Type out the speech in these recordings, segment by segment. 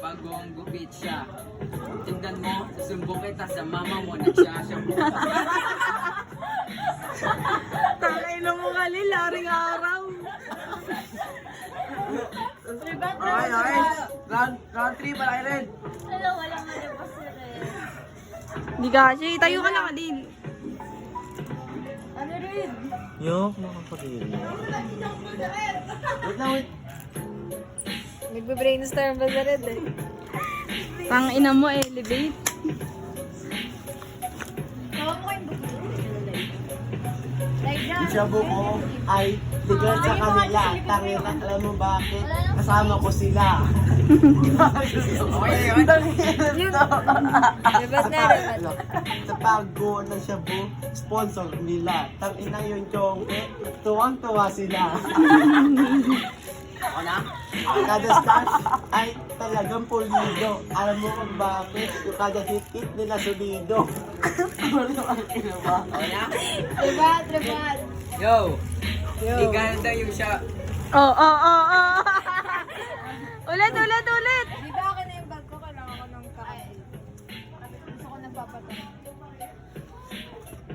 bagong gupit siya. Tingnan mo, susumbong kita sa mama mo, nagsashabu. Tangay mo kali, laring araw. Okay. Round 3 pala kay Red. Hello, walang malabas na rin. Di kasi, tayo ka lang din. Ano rin? Yok, nakakagili. Wait lang, wait. Nagbe-brainstorm ba sa red eh? Tang ina mo, elevate. Tawa mo kayong buko. Like Yung shabu ko ay legal sa kanila. Tangin na, alam mo bakit? Kasama ko sila. Okay, yun. Rebat na, rebat. Sa paggo ng shabu, sponsor nila. Tangin na yung chongke, tuwang-tuwa sila. Ako na? Kada stars ay talagang pulido. Alam mo kung bakit? Yung kada hit-hit nila solido. Okay na? Rebat, rebat. Yo! Legal daw yung siya. Oh. Ulit. Di ba akin na yung bag ko? Kailangan ko ng kakain. Gusto ko nagpapatay.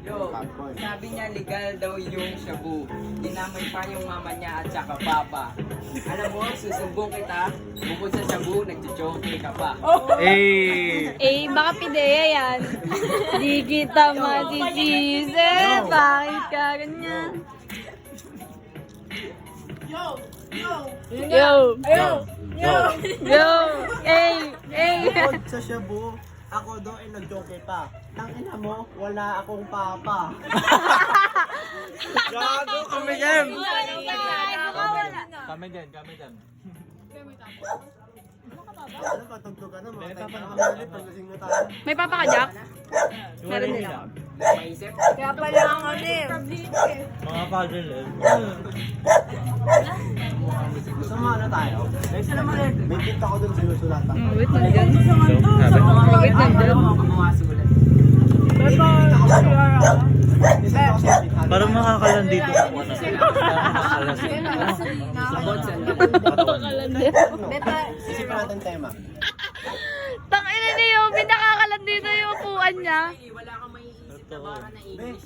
Yo, sabi niya legal daw yung shabu. Dinamay pa yung mama niya at saka papa. Alam mo, susumbong kita, bukod sa shabu, nagchuchoke ka pa. Eh, baka pideya yan. Di kita masisisi. Bakit ka ganyan? Yo! Bukod sa shabu, ako doon ay nag-joke pa. Tangina mo, wala akong papa. Gago kami dyan! Kami Kami dyan. Ano pa, tugtugan na mga tayo nakamalit paglasing na tayo. May papa ka, Jack? Meron nila. Maisip? Kaya pala ang ano eh. Mga paddle eh. Gusto mo ano tayo? May tip ako doon sinusulatan. Wait na dyan. Wait na dyan. Mamasulat. Isa ako sa tip. Parang makakalan dito. Sabot sa Beta, Isipan natin tema. Tang ina niyo, pinakakalan dito yung upuan niya. Wala kang maiisip na baka na English.